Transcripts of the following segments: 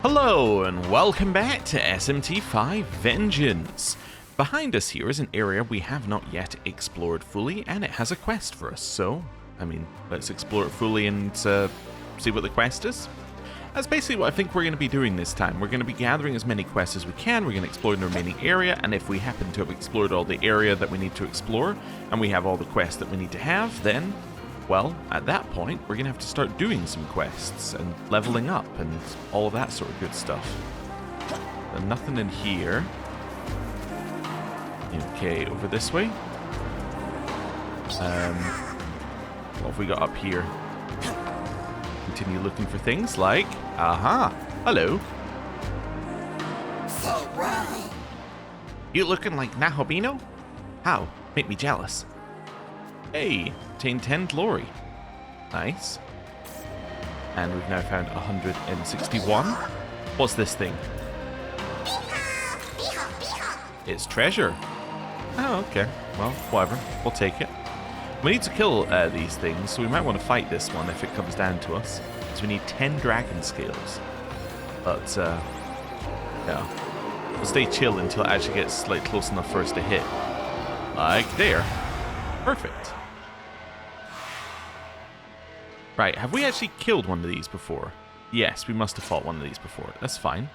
Hello and welcome back to SMT5 Vengeance. Behind us here is an area we have not yet explored fully, and it has a quest for us, so, let's explore it fully and see what the quest is. That's basically what I think we're going to be doing this time. We're going to be gathering as many quests as we can, we're going to explore the remaining area, and if we happen to have explored all the area that we need to explore, and we have all the quests that we need to have, then, well, at that point, we're going to have to start doing some quests, and leveling up, and all of that sort of good stuff. But nothing in here. Okay, over this way. What have we got up here? Continue looking for things like... Aha! Hello! You looking like Nahobino? How? Make me jealous. Hey! Obtained 10 glory. Nice. And we've now found 161. What's this thing? It's treasure. Oh, okay. Well, whatever. We'll take it. We need to kill these things, so we might want to fight this one if it comes down to us. So we need 10 dragon scales. But, yeah. We'll stay chill until it actually gets like close enough for us to hit. Like there. Perfect. Right, have we actually killed one of these before? Yes, we must have fought one of these before. That's fine.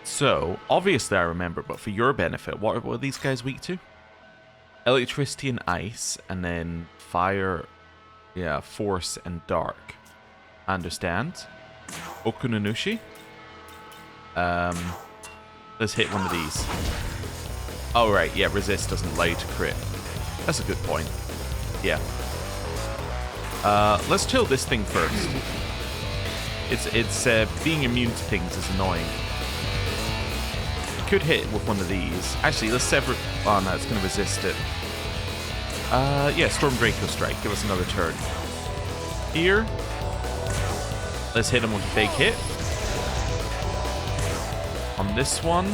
So, obviously I remember, but for your benefit, what are these guys weak to? Electricity and ice, and then fire, yeah, force and dark. I understand. Okunanushi. Let's hit one of these. Oh, right, yeah, resist doesn't allow you to crit. That's a good point. Yeah. Let's chill this thing first. It's being immune to things is annoying. Could hit with one of these. Actually, let's sever... Oh, no, it's going to resist it. Yeah, Storm Draco Strike. Give us another turn. Here. Let's hit him with a big hit. On this one,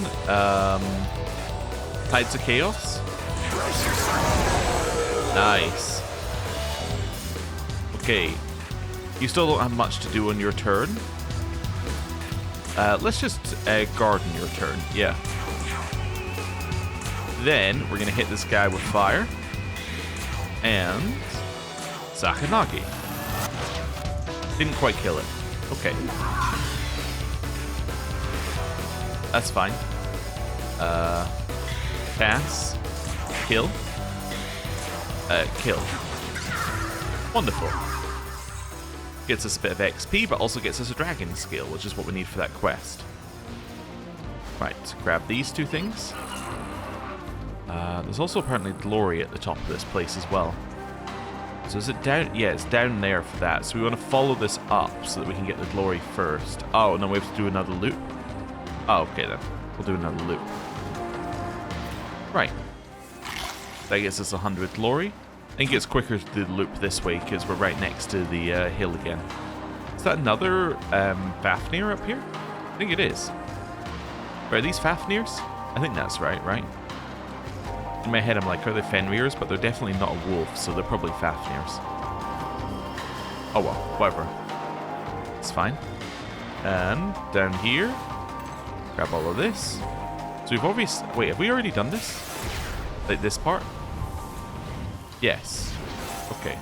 Tides of Chaos. Nice. Okay. You still don't have much to do on your turn. Let's just garden your turn, yeah. Then, we're going to hit this guy with fire. And... Sakanagi. Didn't quite kill it. Okay. That's fine. Pass. Kill. Kill. Wonderful. Gets us a bit of XP, but also gets us a dragon scale, which is what we need for that quest. Right, grab these two things. There's also apparently glory at the top of this place as well. So is it down? Yeah, it's down there for that. So we want to follow this up so that we can get the glory first. Oh, no, we have to do another loop? Oh, okay then. We'll do another loop. Right. That gets us 100 glory. I think it's quicker to do the loop this way because we're right next to the hill again. Is that another Fafnir up here? I think it is. Are these Fafnirs? I think that's right? In my head I'm like, are they Fenrirs? But they're definitely not a wolf, so they're probably Fafnirs. Oh well, whatever. It's fine. And down here, grab all of this. So we've obviously... Wait, have we already done this? Like this part? Yes. Okay.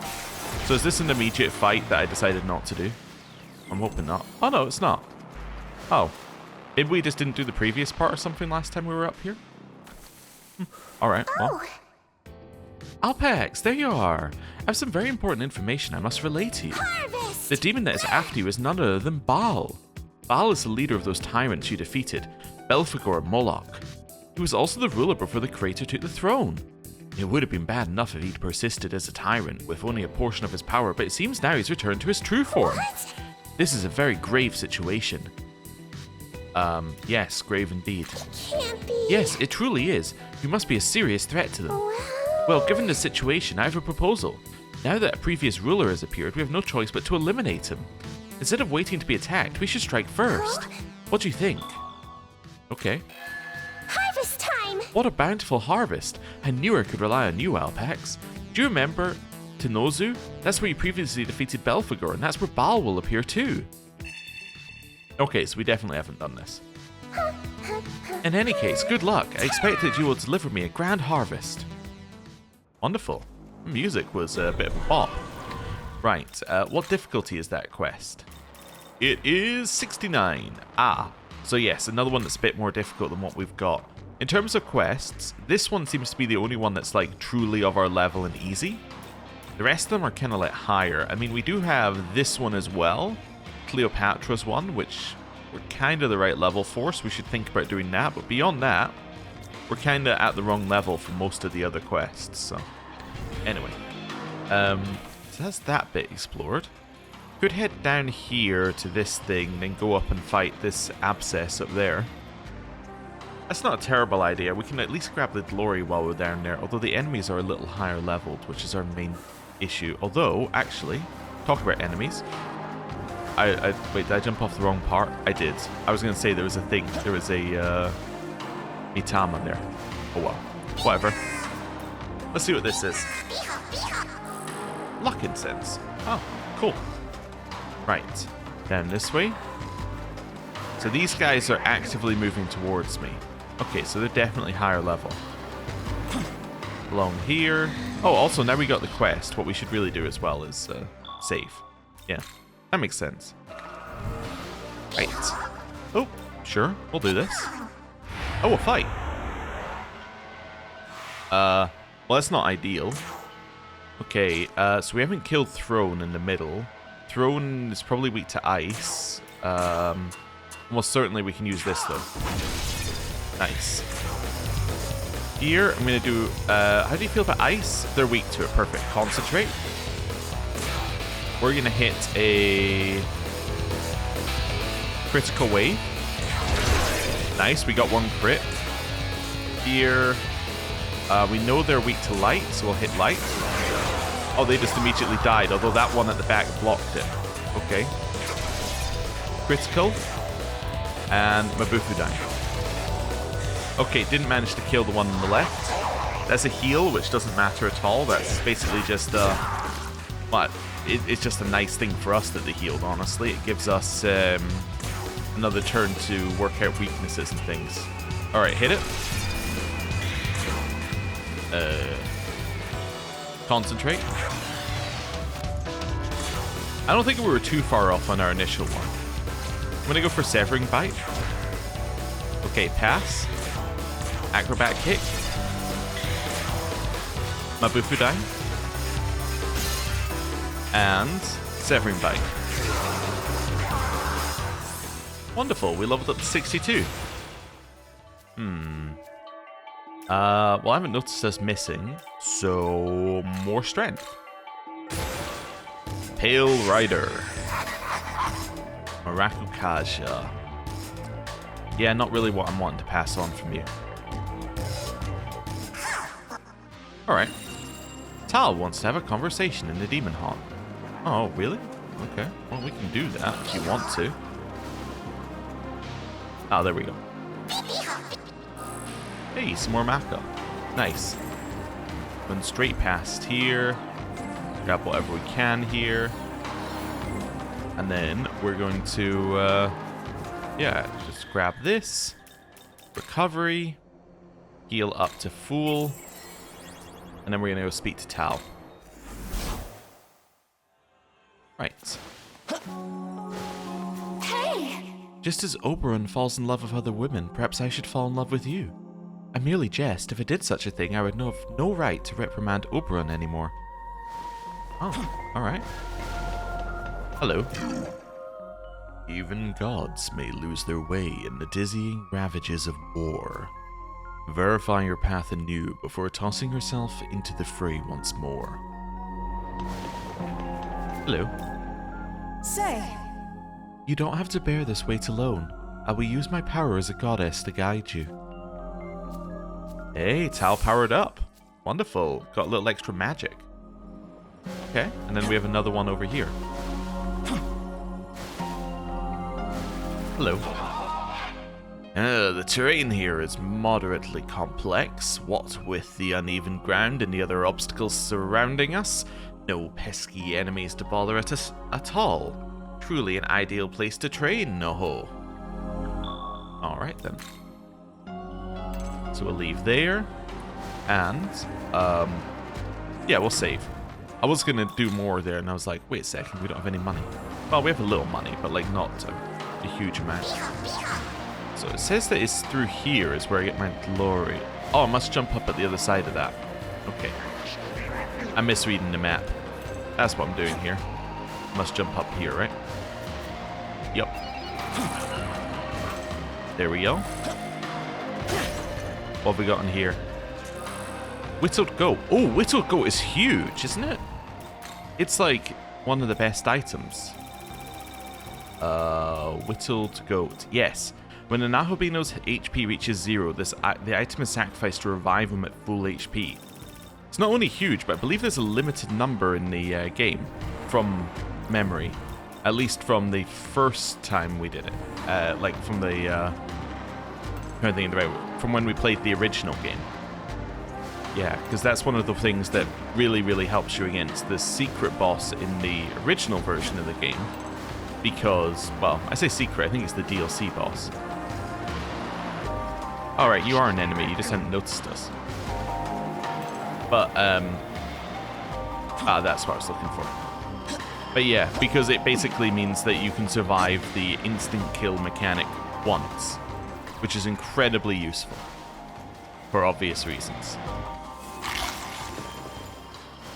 So is this an immediate fight that I decided not to do? I'm hoping not. Oh no, it's not. Oh. Maybe we just didn't do the previous part or something last time we were up here? Alright, well. Alpax, there you are. I have some very important information I must relay to you. Harvest! The demon that is after you is none other than Baal. Baal is the leader of those tyrants you defeated, Belphegor and Moloch. He was also the ruler before the creator took the throne. It would have been bad enough if he'd persisted as a tyrant with only a portion of his power, but it seems now he's returned to his true form. This is a very grave situation. Yes, grave indeed. Can't be. Yes, it truly is. You must be a serious threat to them. Well, given the situation, I have a proposal. Now that a previous ruler has appeared, we have no choice but to eliminate him. Instead of waiting to be attacked, we should strike first. What do you think? Okay. Harvest time! What a bountiful harvest. I knew I could rely on you, Alpax. Do you remember Tenozu? That's where you previously defeated Belphegor, and that's where Baal will appear too. Okay, so we definitely haven't done this. In any case, good luck. I expect that you will deliver me a grand harvest. Wonderful. The music was a bit of a bop. Right, what difficulty is that quest? It is 69. So yes, another one that's a bit more difficult than what we've got. In terms of quests, this one seems to be the only one that's like truly of our level and easy. The rest of them are kind of like higher. I mean, we do have this one as well, Cleopatra's one, which we're kind of the right level for, so we should think about doing that. But beyond that, we're kind of at the wrong level for most of the other quests. So anyway, so that's that bit explored. Could head down here to this thing, then go up and fight this abscess up there. That's not a terrible idea. We can at least grab the glory while we're down there, although the enemies are a little higher leveled, which is our main issue. Although, actually, talk about enemies. Wait, did I jump off the wrong part? I did. I was going to say there was a thing. There was a Mitama there. Oh well. Whatever. Let's see what this is. Luck incense. Oh, cool. Right. Down this way. So these guys are actively moving towards me. Okay, so they're definitely higher level. Along here. Oh, also, now we got the quest. What we should really do as well is save. Yeah, that makes sense. Right. Oh, sure. We'll do this. Oh, a fight. Well, that's not ideal. Okay, so we haven't killed Throne in the middle. Throne is probably weak to ice. Almost certainly we can use this, though. Nice. Here, I'm going to do... how do you feel about ice? They're weak to it. Perfect. Concentrate. We're going to hit a... critical wave. Nice. We got one crit. Here... we know they're weak to light, so we'll hit light. Oh, they just immediately died, although that one at the back blocked it. Okay. Critical. And Mabufu died. Okay, didn't manage to kill the one on the left. That's a heal, which doesn't matter at all. That's basically just it's just a nice thing for us that they healed, honestly. It gives us another turn to work out weaknesses and things. Alright, hit it. Concentrate. I don't think we were too far off on our initial one. I'm gonna go for Severing Bite. Okay, pass. Acrobat Kick. Mabufu Die. And Severing Bite. Wonderful, we leveled up to 62. Well, I haven't noticed us missing, so more strength. Pale Rider. Marakukaja. Yeah, not really what I'm wanting to pass on from you. Alright. Tal wants to have a conversation in the Demon Haunt. Oh, really? Okay. Well, we can do that if you want to. Oh, there we go. Hey, some more Maka. Nice. Going straight past here. Grab whatever we can here. And then we're going to, yeah, just grab this. Recovery. Heal up to full. And then we're going to go speak to Tal. Right. Hey! Just as Oberon falls in love with other women, perhaps I should fall in love with you. I merely jest. If I did such a thing, I would have no right to reprimand Oberon anymore. Oh, alright. Hello. Even gods may lose their way in the dizzying ravages of war. Verify your path anew before tossing yourself into the fray once more. Hello. Say. You don't have to bear this weight alone. I will use my power as a goddess to guide you. Hey, Tal powered up. Wonderful. Got a little extra magic. Okay, and then we have another one over here. Hello. The terrain here is moderately complex. What with the uneven ground and the other obstacles surrounding us, no pesky enemies to bother us at all. Truly an ideal place to train, no-ho. Alright then. So we'll leave there. And, yeah, we'll save. I was going to do more there, and I was like, wait a second, we don't have any money. Well, we have a little money, but, like, not a huge amount. So it says that it's through here is where I get my glory. Oh, I must jump up at the other side of that. Okay. I'm misreading the map. That's what I'm doing here. Must jump up here, right? Yep. There we go. What have we got in here? Whittled goat. Oh, whittled goat is huge, isn't it? It's like one of the best items. Whittled goat. Yes. When an Ahobino's HP reaches 0, the item is sacrificed to revive him at full HP. It's not only huge, but I believe there's a limited number in the game from memory. At least from the first time we did it. Like from the... from when we played the original game. Yeah, because that's one of the things that really, really helps you against the secret boss in the original version of the game. Because, well, I say secret, I think it's the DLC boss. Alright, you are an enemy, you just hadn't noticed us. But, that's what I was looking for. But yeah, because it basically means that you can survive the instant kill mechanic once. Which is incredibly useful. For obvious reasons.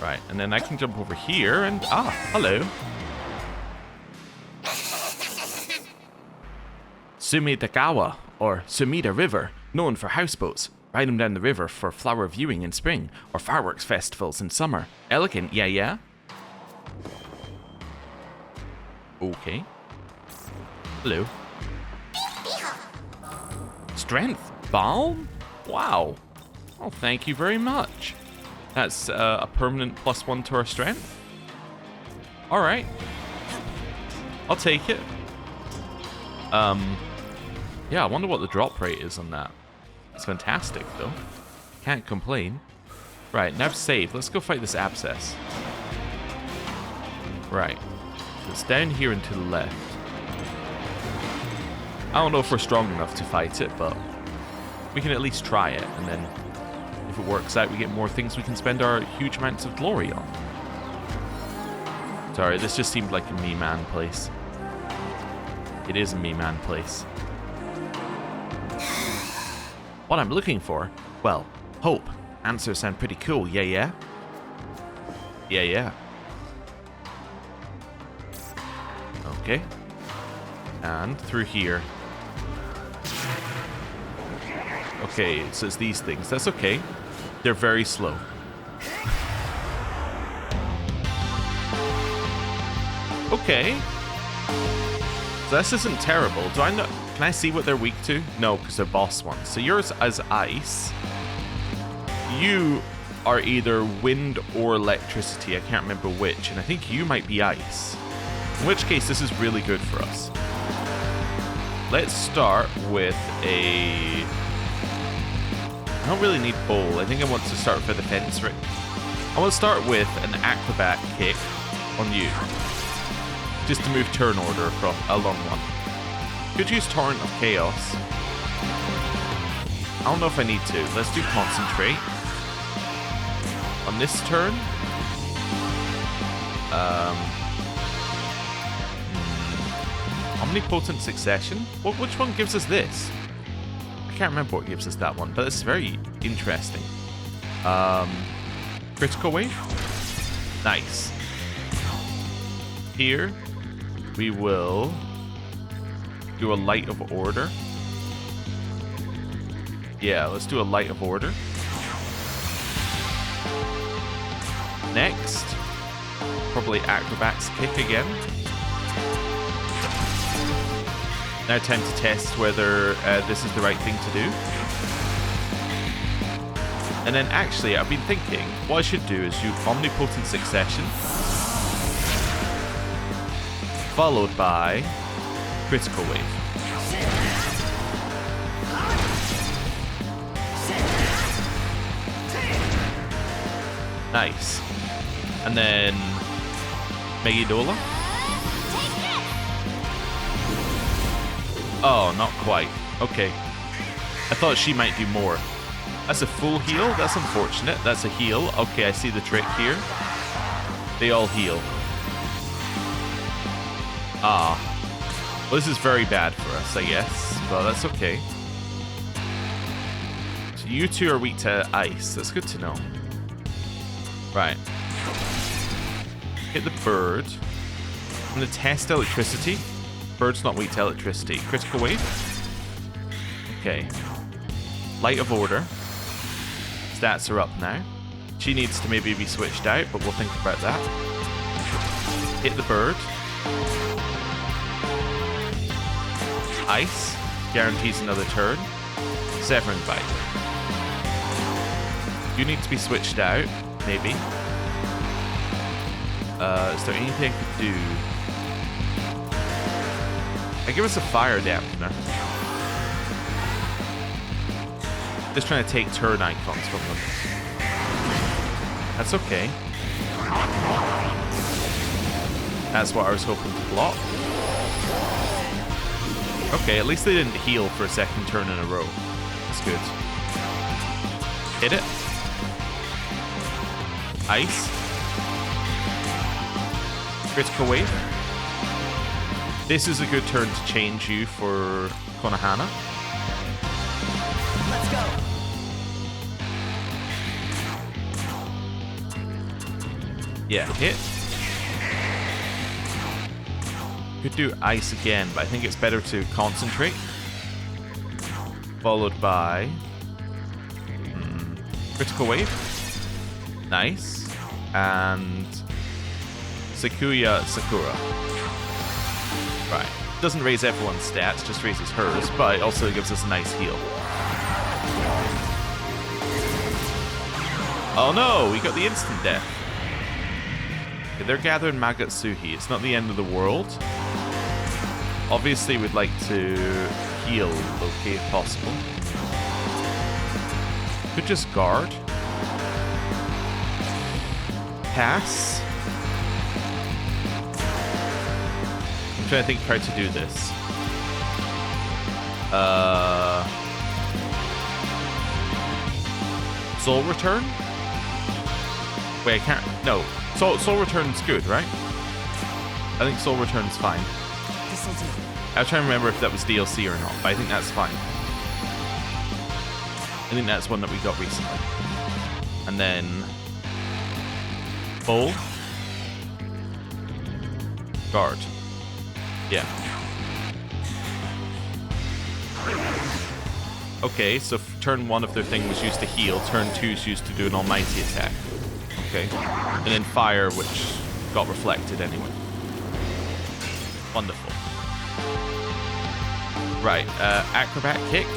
Right, and then I can jump over here and... Ah, hello. Sumidagawa, or Sumida River, known for houseboats. Ride them down the river for flower viewing in spring, or fireworks festivals in summer. Elegant, yeah, yeah? Okay. Hello. Strength? Balm? Wow. Oh, thank you very much. That's a permanent +1 to our strength. Alright. I'll take it. Yeah, I wonder what the drop rate is on that. It's fantastic, though. Can't complain. Right, now save. Let's go fight this abscess. Right. It's down here and to the left. I don't know if we're strong enough to fight it, but we can at least try it, and then if it works out, we get more things we can spend our huge amounts of glory on. Sorry, this just seemed like a me-man place. It is a me-man place. What I'm looking for? Well, hope. Answers sound pretty cool, yeah, yeah? Yeah, yeah. Okay. And through here. Okay, so it's these things. That's okay. They're very slow. Okay. So this isn't terrible. Do I know? Can I see what they're weak to? No, because they're boss ones. So yours as ice. You are either wind or electricity. I can't remember which. And I think you might be ice. In which case, this is really good for us. Let's start with a... I don't really need bowl. I think I want to start with a defense ring. I want to start with an acrobat kick on you. Just to move turn order across along one. Could use Torrent of Chaos. I don't know if I need to. Let's do Concentrate. On this turn. Omnipotent Succession? Which one gives us this? I can't remember what gives us that one, but it's very interesting. Critical Wave? Nice. Here, we will do a Light of Order. Yeah, let's do a Light of Order. Next, probably Acrobat's Kick again. Now time to test whether this is the right thing to do. And then actually, I've been thinking, what I should do is do Omnipotent Succession, followed by Critical Wave. Nice. And then Megidola. Oh, not quite. Okay. I thought she might do more. That's a full heal? That's unfortunate. That's a heal. Okay, I see the trick here. They all heal. Ah. Well, this is very bad for us, I guess. But that's okay. So you two are weak to ice. That's good to know. Right. Hit the bird. I'm going to test electricity. Bird's not weak to electricity. Critical wave. Okay. Light of order. Stats are up now. She needs to maybe be switched out, but we'll think about that. Hit the bird. Ice. Guarantees another turn. Severing bite. You need to be switched out, maybe. Is there anything I could do? I give us a fire dampener. Just trying to take turn icons from them. That's okay. That's what I was hoping to block. Okay, at least they didn't heal for a second turn in a row. That's good. Hit it. Ice. Critical wave. This is a good turn to change you for Konohana. Let's go. Yeah, hit. Could do ice again, but I think it's better to concentrate. Followed by critical wave. Nice. And Sakura. Right. Doesn't raise everyone's stats, just raises hers, but it also gives us a nice heal. Oh no, we got the instant death. Okay, they're gathering Magatsuhi. It's not the end of the world. Obviously, we'd like to heal Loki if possible. Could just guard. Pass. I'm trying to think how to do this. Soul Return? Wait, I can't... No. Soul Return's good, right? I think Soul Return's fine. This'll do. I was trying to remember if that was DLC or not, but I think that's fine. I think that's one that we got recently. And then... Bowl. Guard. Yeah. Okay, so turn 1 of their thing was used to heal, turn 2 is used to do an almighty attack. Okay. And then fire, which got reflected anyway. Wonderful. Right, acrobat kick.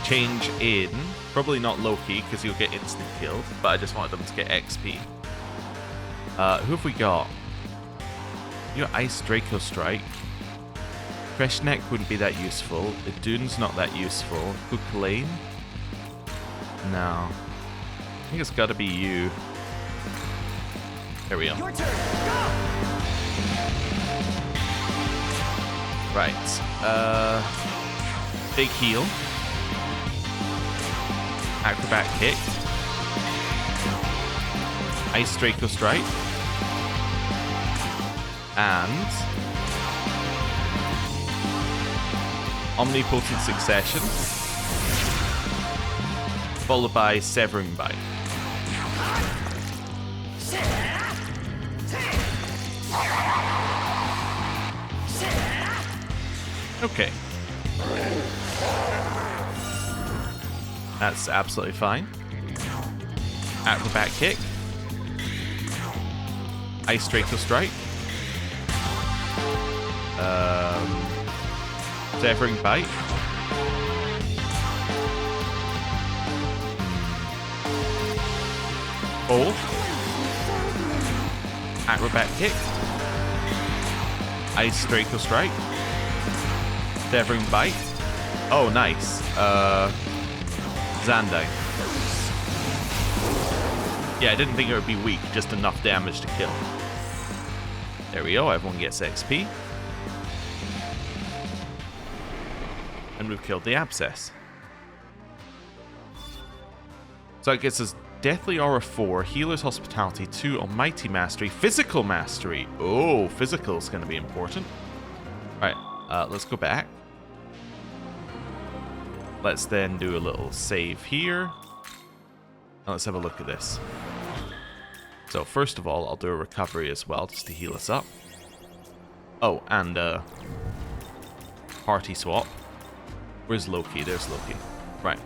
Change in. Probably not Loki, because he'll get instant killed, but I just wanted them to get XP. Who have we got? You got Ice Draco Strike. Fresh Neck wouldn't be that useful. Idun's not that useful. Acclaimed? No. I think it's gotta be you. There we go. Your turn. Go. Right. Big heal. Acrobat kick. Ice Draco Strike. And Omnipotent Succession. Followed by Severing Bite. Okay. That's absolutely fine. Acrobat kick. Ice Draco Strike. Severing Bite. Hold. Acrobat kick. Ice Draco Strike. Severing Bite. Oh, nice. Zandai. Yeah, I didn't think it would be weak, just enough damage to kill. There we go, everyone gets XP. And we've killed the abscess. So that gets us Deathly Aura 4, Healer's Hospitality 2, Almighty Mastery, Physical Mastery. Oh, physical is going to be important. Alright, let's go back. Let's then do a little save here. Now let's have a look at this. So first of all, I'll do a recovery as well, just to heal us up. Oh, and party swap. Where's Loki? There's Loki. Right.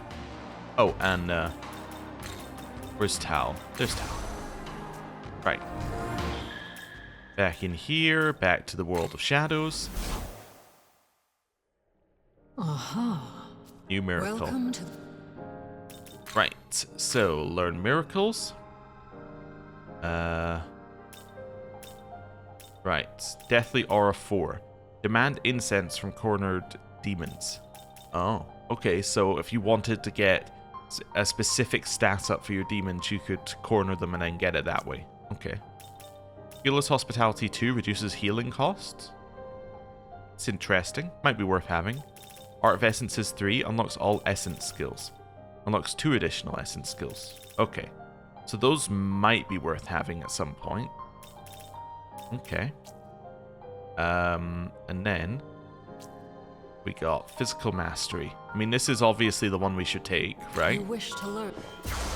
Oh, and where's Tal? There's Tal. Right. Back in here, back to the world of shadows. Aha. New miracle. Welcome to. Right, so learn miracles. Right, Deathly Aura 4. Demand incense from cornered demons. Oh, okay, so if you wanted to get a specific stat up for your demons, you could corner them and then get it that way. Okay. Healer's Hospitality 2 reduces healing costs. It's interesting, might be worth having. Art of Essences 3 unlocks all essence skills. Unlocks 2 additional essence skills. Okay. So those might be worth having at some point. Okay. And then we got Physical Mastery. I mean, this is obviously the one we should take, right? You wish to learn.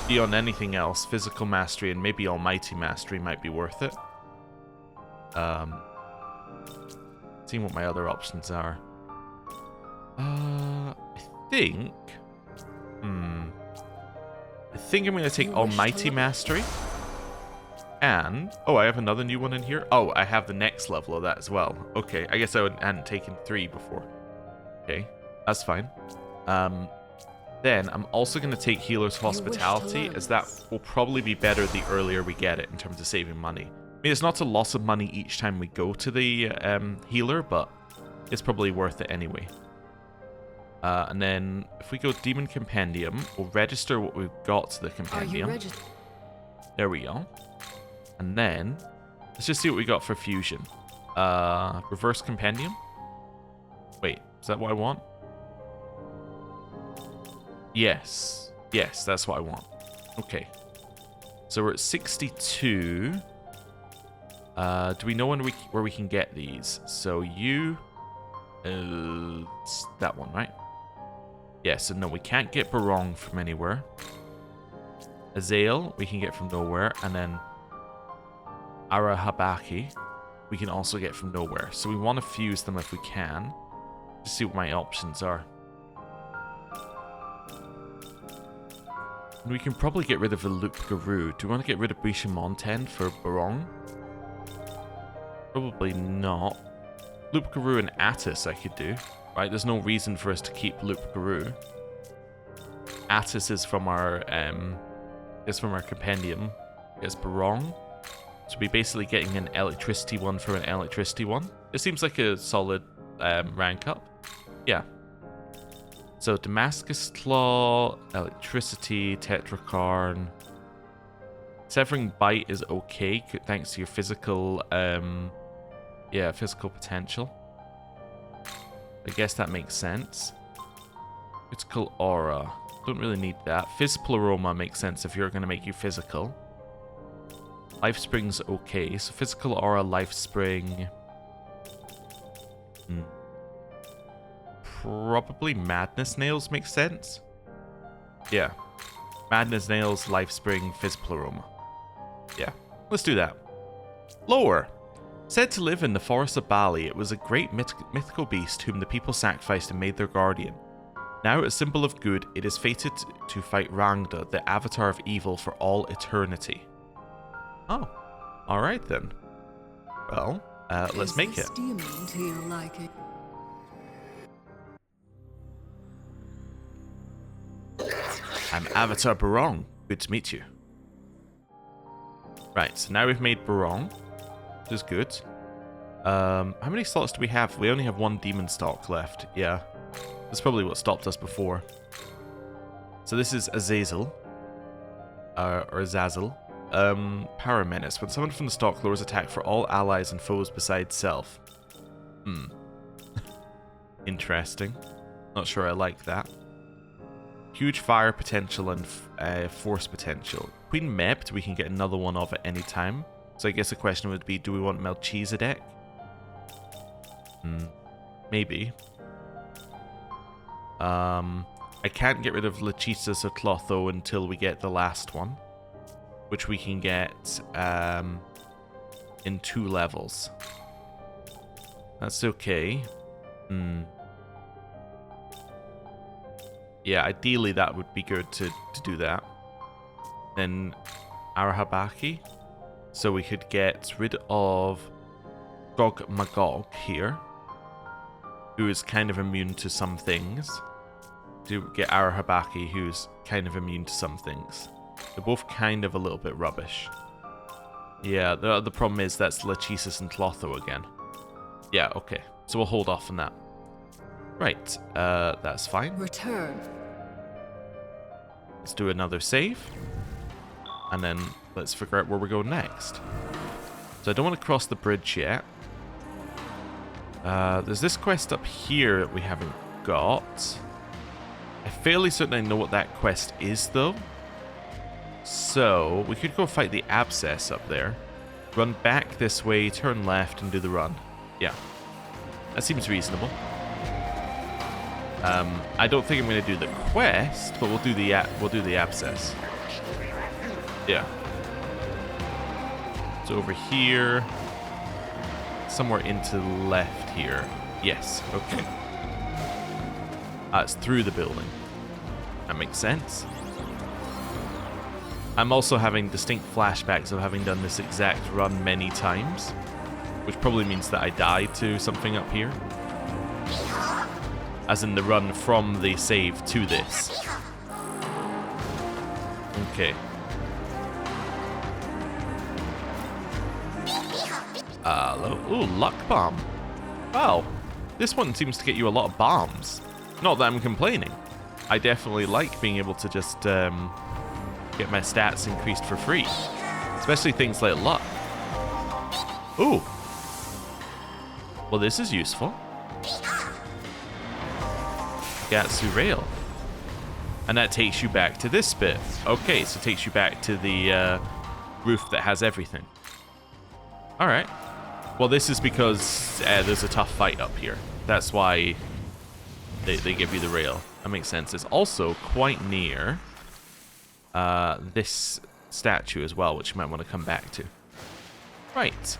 Beyond anything else, Physical Mastery and maybe Almighty Mastery might be worth it. Seeing what my other options are. I think I'm going to take Almighty Mastery. And, oh, I have another new one in here. Oh, I have the next level of that as well. Okay, I guess I hadn't taken 3 before. Okay, that's fine. Then I'm also going to take Healer's Hospitality, as that will probably be better the earlier we get it in terms of saving money. I mean, it's not a loss of money each time we go to the healer, but it's probably worth it anyway. And then if we go Demon Compendium, we'll register what we've got to the compendium. There we go. And then let's just see what we got for fusion. Reverse Compendium. Wait, is that what I want? Yes. Yes, that's what I want. Okay. So we're at 62. Do we know where we can get these? So you... it's that one, right? Yeah, so no, we can't get Barong from anywhere. Azael, we can get from nowhere. And then Arahabaki, we can also get from nowhere. So we want to fuse them if we can. Just see what my options are. We can probably get rid of the Loop Guru. Do we want to get rid of Bishamonten for Barong? Probably not. Loop Guru and Attis I could do. Right, there's no reason for us to keep Loop Guru. Attis is from our compendium. It's Barong. So we're basically getting an electricity one for an electricity one. It seems like a solid rank up. Yeah. So Damascus Claw, electricity, Tetracarn. Severing Bite is okay thanks to your physical physical potential. I guess that makes sense. Critical Aura. Don't really need that. Physical Aroma makes sense if you're going to make you physical. Life Spring's okay. So Physical Aura, Life Spring. Probably Madness Nails makes sense. Yeah. Madness Nails, Life Spring, Physical Aroma. Yeah. Let's do that. Lower. Said to live in the forest of Bali, it was a great mythical beast whom the people sacrificed and made their guardian. Now a symbol of good, it is fated to fight Rangda, the avatar of evil, for all eternity. Oh, alright then. Well, let's make it. Do you mean to your liking? I'm Avatar Barong. Good to meet you. Right, so now we've made Barong. Which is good. How many slots do we have? We only have 1 demon stock left. Yeah. That's probably what stopped us before. So this is Azazel. Or Azazel. Power Menace. When summoned from the stock, lowers attack for all allies and foes besides self. Interesting. Not sure I like that. Huge fire potential and force potential. Queen Mept, we can get another one of at any time. So I guess the question would be, do we want Melchizedek? Maybe. I can't get rid of Lachesis or Clotho until we get the last one, which we can get in 2 levels. That's okay. Yeah, ideally that would be good to do that. Then Arahabaki. So we could get rid of Gog Magog here, who is kind of immune to some things. To get Arahabaki, who's kind of immune to some things. They're both kind of a little bit rubbish. Yeah, the problem is that's Lachesis and Clotho again. Yeah, okay. So we'll hold off on that. Right, that's fine. Return. Let's do another save. And then let's figure out where we're going next. So I don't want to cross the bridge yet. There's this quest up here that we haven't got. I'm fairly certain I know what that quest is, though. So we could go fight the Abscess up there. Run back this way, turn left, and do the run. Yeah. That seems reasonable. I don't think I'm going to do the quest, but we'll do the Abscess. Yeah. So over here, somewhere into the left here. Yes, okay. It's through the building. That makes sense. I'm also having distinct flashbacks of having done this exact run many times, which probably means that I died to something up here. As in the run from the save to this. Okay. Ooh, luck bomb. Wow. This one seems to get you a lot of bombs. Not that I'm complaining. I definitely like being able to just get my stats increased for free. Especially things like luck. Ooh. Well, this is useful. Gatsu Rail. And that takes you back to this bit. Okay, so it takes you back to the roof that has everything. Alright. Well, this is because there's a tough fight up here. That's why they give you the rail. That makes sense. It's also quite near this statue as well, which you might want to come back to. Right.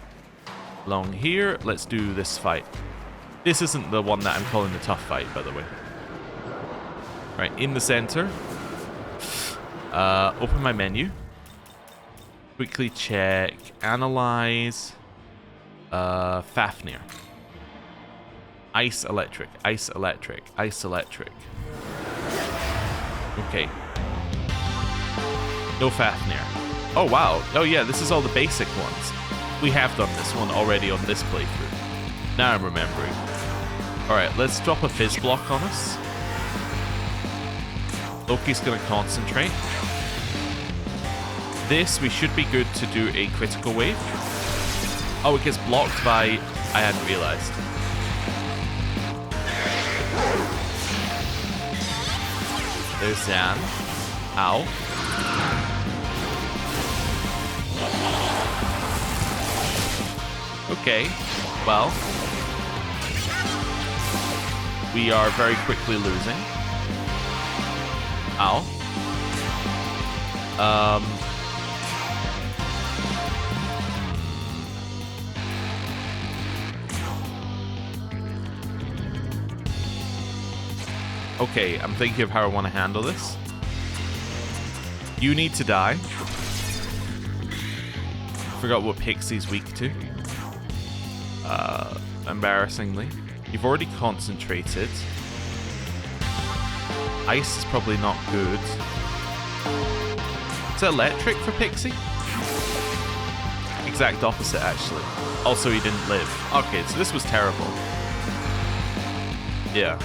Along here, let's do this fight. This isn't the one that I'm calling the tough fight, by the way. Right, in the center. Open my menu. Quickly check. Analyze. Fafnir. Ice electric. Ice electric. Ice electric. Okay. No Fafnir. Oh, wow. Oh, yeah, this is all the basic ones. We have done this one already on this playthrough. Now I'm remembering. Alright, let's drop a fizz block on us. Loki's going to concentrate. This, we should be good to do a critical wave. Oh, it gets blocked by... I hadn't realized. There's Zan. Ow. Okay, well. We are very quickly losing. Ow. Okay, I'm thinking of how I want to handle this. You need to die. Forgot what Pixie's weak to. Embarrassingly. You've already concentrated. Ice is probably not good. Is it electric for Pixie? Exact opposite, actually. Also, he didn't live. Okay, so this was terrible. Yeah.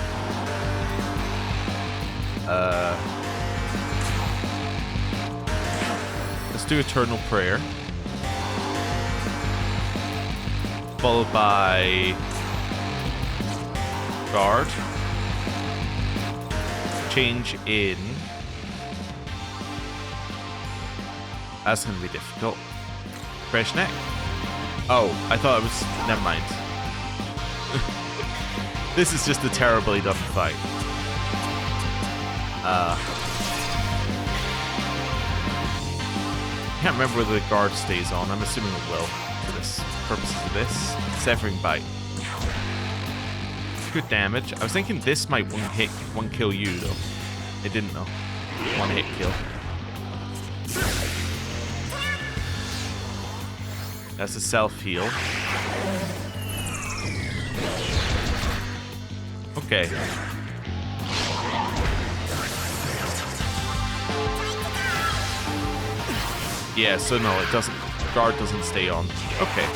Let's do Eternal Prayer. Followed by Guard. Change in. That's going to be difficult. Fresh neck. Oh, I thought it was... Never mind. This is just a terribly done fight. Can't remember whether the guard stays on. I'm assuming it will for this purposes of this. Severing Bite. Good damage. I was thinking this might one kill you though. It didn't though. One hit kill. That's a self-heal. Okay. Yeah, so no, it doesn't. Guard doesn't stay on. Okay.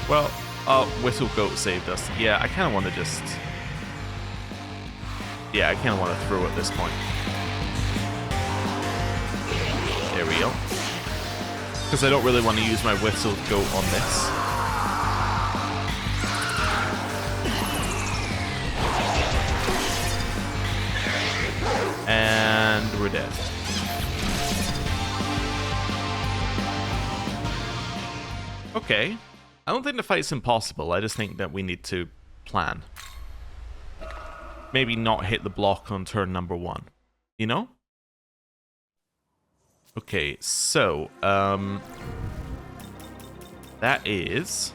Well, Whistle Goat saved us. Yeah, I kind of want to just... Yeah, I kind of want to throw at this point. There we go. Because I don't really want to use my Whistle Goat on this. And we're dead. Okay. I don't think the fight's impossible. I just think that we need to plan. Maybe not hit the block on turn number 1. You know? Okay, so, that is...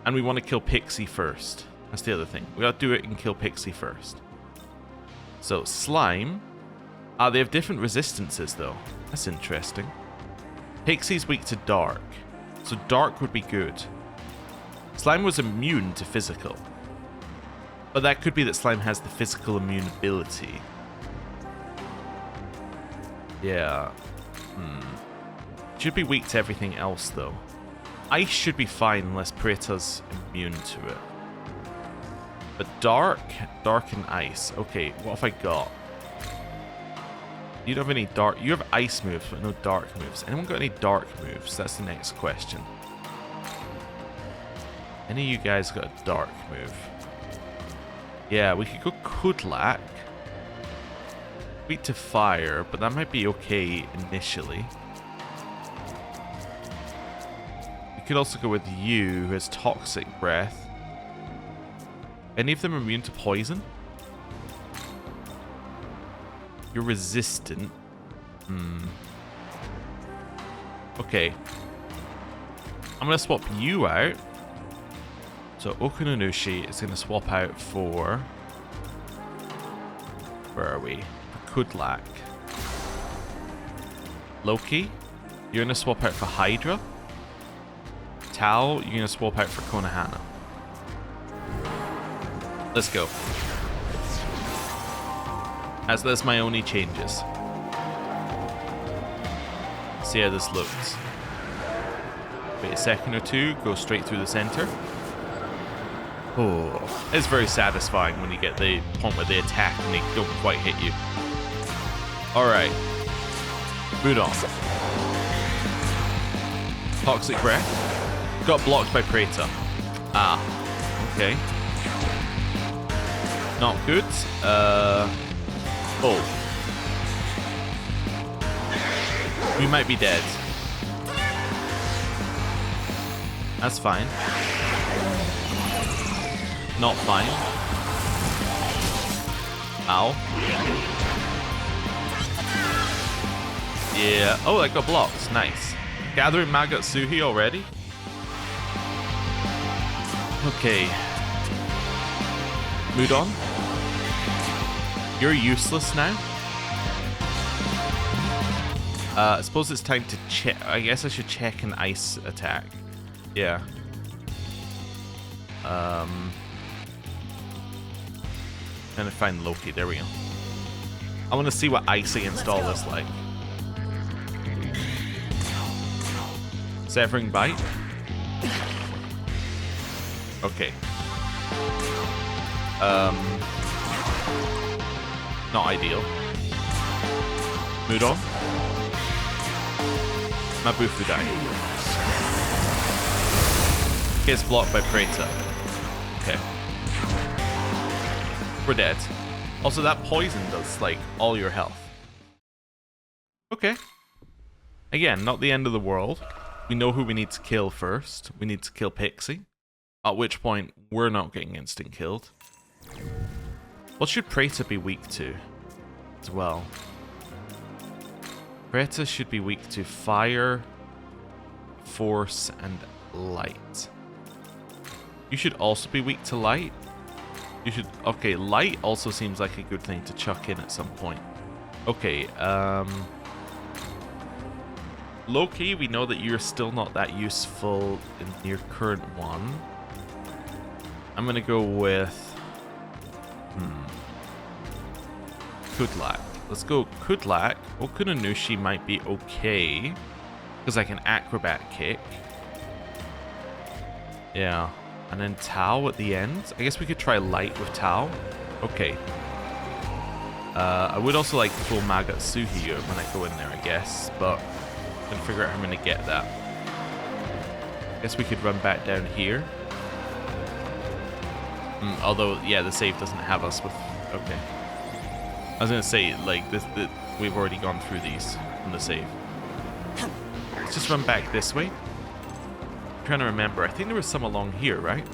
And we want to kill Pixie first. That's the other thing. We gotta do it and kill Pixie first. So, Slime... they have different resistances, though. That's interesting. Pixie's weak to Dark. So Dark would be good. Slime was immune to physical. But that could be that Slime has the physical immune ability. Yeah. Should be weak to everything else, though. Ice should be fine unless Preta's immune to it. But Dark and Ice. Okay, what have I got? You don't have any dark... You have ice moves, but no dark moves. Anyone got any dark moves? That's the next question. Any of you guys got a dark move? Yeah, we could go Kudlak. Weak to fire, but that might be okay initially. We could also go with you, who has Toxic Breath. Any of them immune to poison? You're resistant. Okay. I'm going to swap you out. So Okunonushi is going to swap out for... Where are we? For Kudlak. Loki, you're going to swap out for Hydra. Tal, you're going to swap out for Konohana. Let's go. As that's my only changes. See how this looks. Wait a second or two, go straight through the center. Oh, it's very satisfying when you get the point where they attack and they don't quite hit you. Alright. Budon. Toxic Breath. Got blocked by Preta. Ah. Okay. Not good. Oh. We might be dead. That's fine. Not fine. Ow. Yeah. Oh, that got blocked. Nice. Gathering Magatsuhi already? Okay. Mudon. You're useless now. I suppose it's time to check. I guess I should check an ice attack. Yeah. Trying to find Loki. There we go. I want to see what ice against all this like. Severing Bite. Okay. Not ideal. Mudon. Mabufu died. Gets blocked by Preta. Okay. We're dead. Also, that poison does, like, all your health. Okay. Again, not the end of the world. We know who we need to kill first. We need to kill Pixie. At which point, we're not getting instant killed. What should Preta be weak to as well? Preta should be weak to fire, force, and light. You should also be weak to light. You should... Okay, light also seems like a good thing to chuck in at some point. Okay, low-key, we know that you're still not that useful in your current one. I'm gonna go with... Kudlak. Let's go Kudlak. Okunanushi might be okay, because I can acrobat kick. Yeah. And then Tao at the end. I guess we could try light with Tao. Okay. I would also like full Magatsuhi when I go in there, I guess, but I can figure out how I'm going to get that. I guess we could run back down here. Although, yeah, the save doesn't have us with... Okay. I was going to say, like, we've already gone through these from the save. Let's just run back this way. I'm trying to remember. I think there was some along here, right?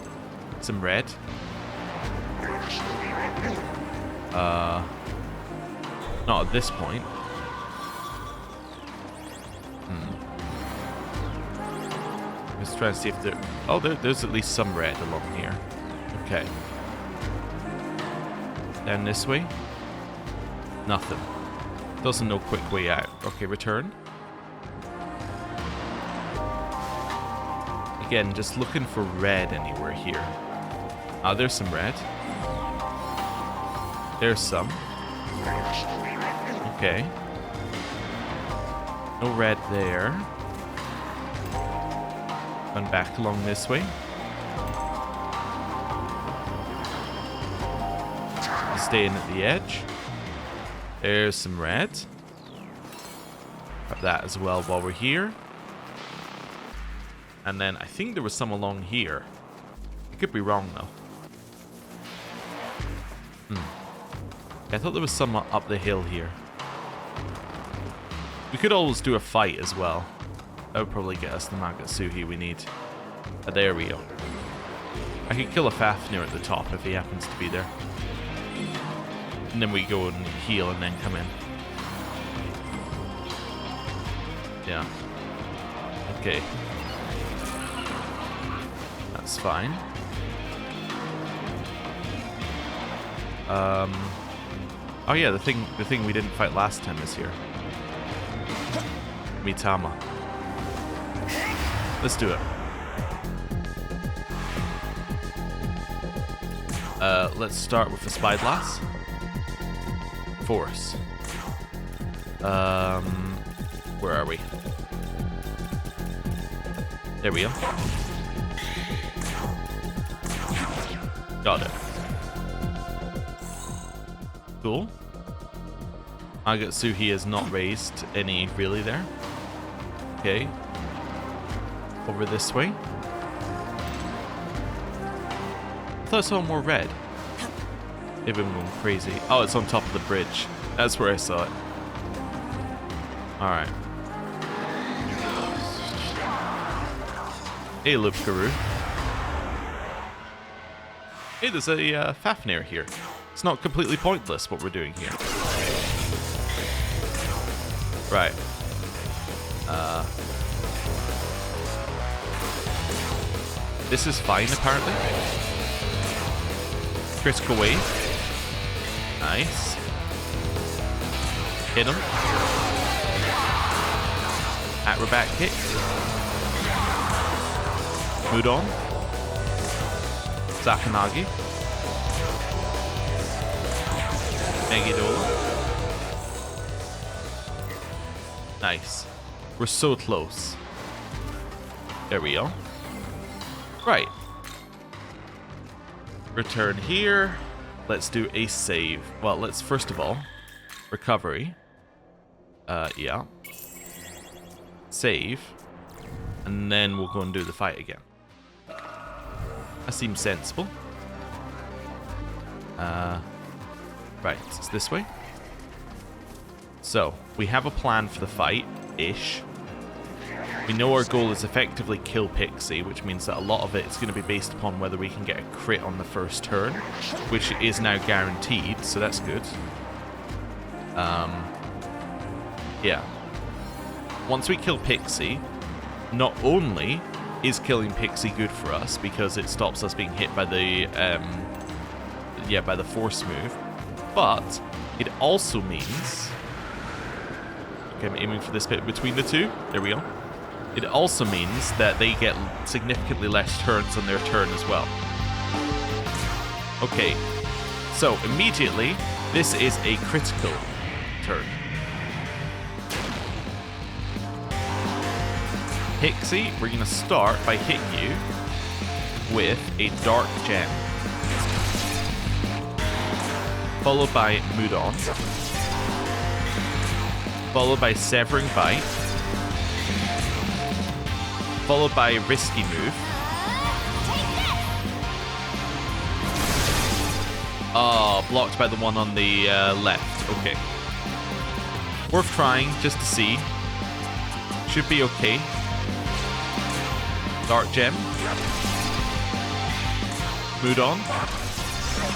Some red. Not at this point. Let's try and see if there... Oh, there's at least some red along here. Okay. Down this way. Nothing. Doesn't no quick way out. Okay, return. Again, just looking for red anywhere here. Ah, there's some red. There's some. Okay. No red there. Run back along this way. Staying at the edge. There's some red. Grab that as well while we're here. And then I think there was some along here. I could be wrong though. I thought there was some up the hill here. We could always do a fight as well. That would probably get us the Magatsuhi we need. There we go. I could kill a Fafnir at the top if he happens to be there. And then we go and heal and then come in. Yeah. Okay. That's fine. Oh yeah, the thing we didn't fight last time is here. Mitama. Let's do it. Let's start with the Spyglass. Force. Where are we? There we go. Got it. Cool. Magatsuhi is not raised any really there. Okay. Over this way. I thought I saw more red. Maybe I'm going crazy. Oh, it's on top of the bridge. That's where I saw it. Alright. Hey, Lupkaru. Hey, there's a Fafnir here. It's not completely pointless what we're doing here. Right. This is fine, apparently. Critical wave. Nice. Hit him. Acrobat kick. Mudon. Sakanagi. Megidola. Nice. We're so close. There we go. Right. Return here. Let's do a save. Well, let's first of all, recovery. Yeah. save, and then we'll go and do the fight again. That seems sensible. Right, it's this way. So, we have a plan for the fight-ish. We know our goal is effectively kill Pixie, which means that a lot of it is going to be based upon whether we can get a crit on the first turn, which is now guaranteed, so that's good. Yeah. Once we kill Pixie, not only is killing Pixie good for us because it stops us being hit by the by the force move, but it also means, okay, I'm aiming for this bit between the two. There we go. It also means that they get significantly less turns on their turn as well. Okay, so immediately this is a critical turn. Pixie, we're going to start by hitting you with a Dark Gem, followed by Mudon, followed by Severing Bite, followed by Risky Move. Oh, blocked by the one on the left. Okay. Worth trying just to see. Should be okay. Dark Gem. Mudon.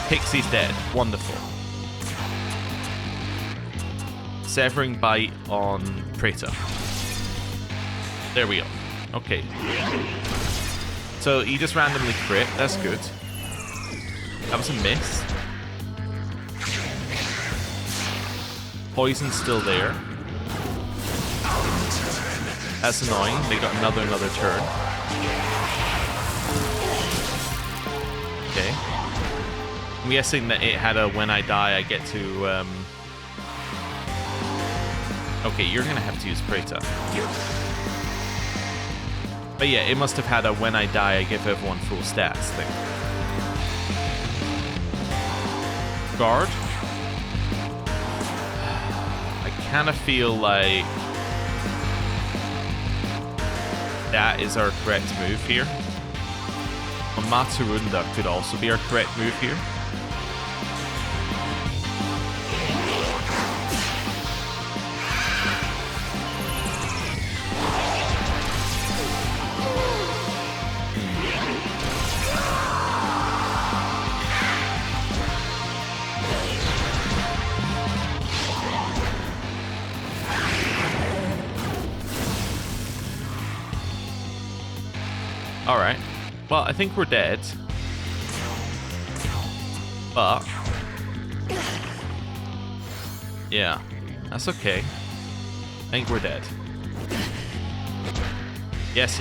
Pixie's dead. Wonderful. Severing Bite on Praetor. There we go. Okay. So he just randomly crit. That's good. That was a miss. Poison's still there. That's annoying. They got another turn. Okay. I'm guessing that it had a when I die I get to okay, you're gonna have to use Praetor. But yeah, it must have had a when I die I give everyone full stats thing. Guard. I kinda feel like that is our correct move here. Matsurunda could also be our correct move here. Alright. Well, I think we're dead. But yeah, that's okay. I think we're dead. Yes.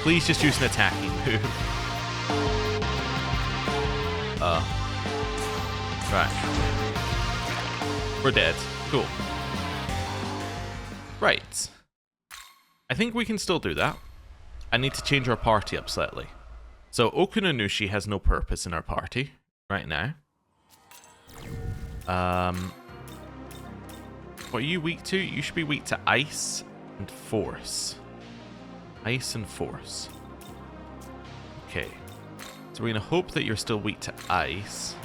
Please just use an attacking move. Right. We're dead. Cool. Right. I think we can still do that. I need to change our party up slightly. So Okunanushi has no purpose in our party right now. What are you weak to? You should be weak to ice and force. Ice and force. Okay. So we're going to hope that you're still weak to ice.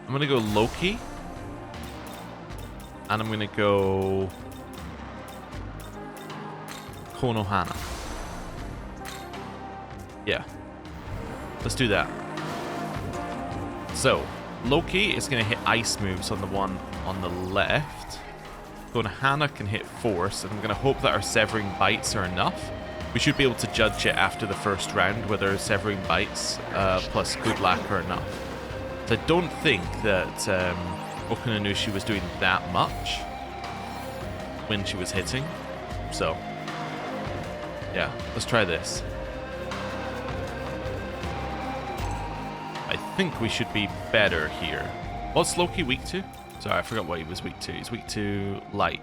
I'm going to go Loki. And I'm going to go Konohana. Yeah. Let's do that. So, Loki is going to hit ice moves on the one on the left. Konohana can hit force, and I'm going to hope that our severing bites are enough. We should be able to judge it after the first round whether severing bites plus good luck are enough. So I don't think that Okunanushi was doing that much when she was hitting. So, yeah, let's try this. I think we should be better here. What's Loki weak to? Sorry, I forgot what he was weak to. He's weak to light.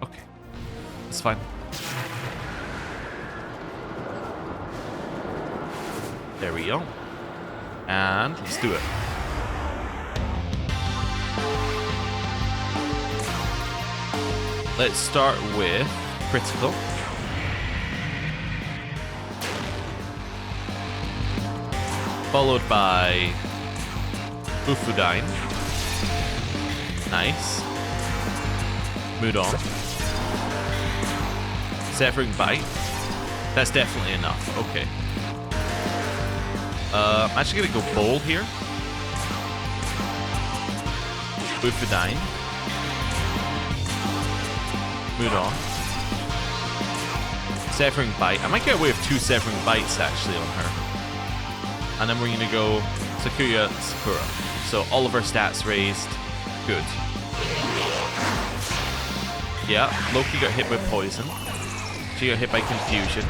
Okay, that's fine. There we go. And let's do it. Let's start with critical. Followed by Ufudine. Nice. Mood on. Severing Bite. That's definitely enough. Okay. I'm actually gonna go Bowl here. Ufudine. Mood on. Severing Bite. I might get away with 2 Severing Bites actually on her. And then we're going to go Sakura. So all of our stats raised. Good. Yeah, Loki got hit with poison. She got hit by confusion.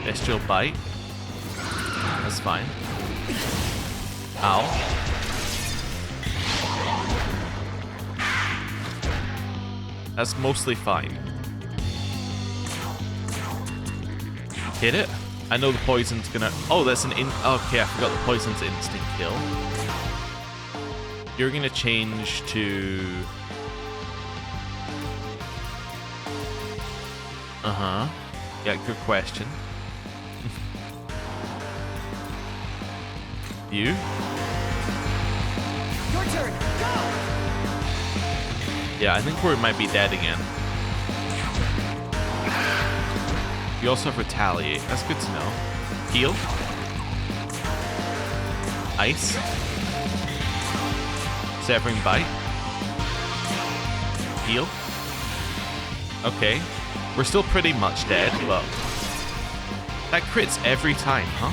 Bestial Bite. That's fine. Ow. That's mostly fine. Hit it. I know the poison's gonna... Oh, that's an okay, I forgot the poison's instant kill. You're gonna change to... Uh-huh. Yeah, good question. You? Your turn. Go! Yeah, I think we might be dead again. You also have Retaliate. That's good to know. Heal. Ice. Severing Bite. Heal. Okay. We're still pretty much dead, but... That crits every time, huh?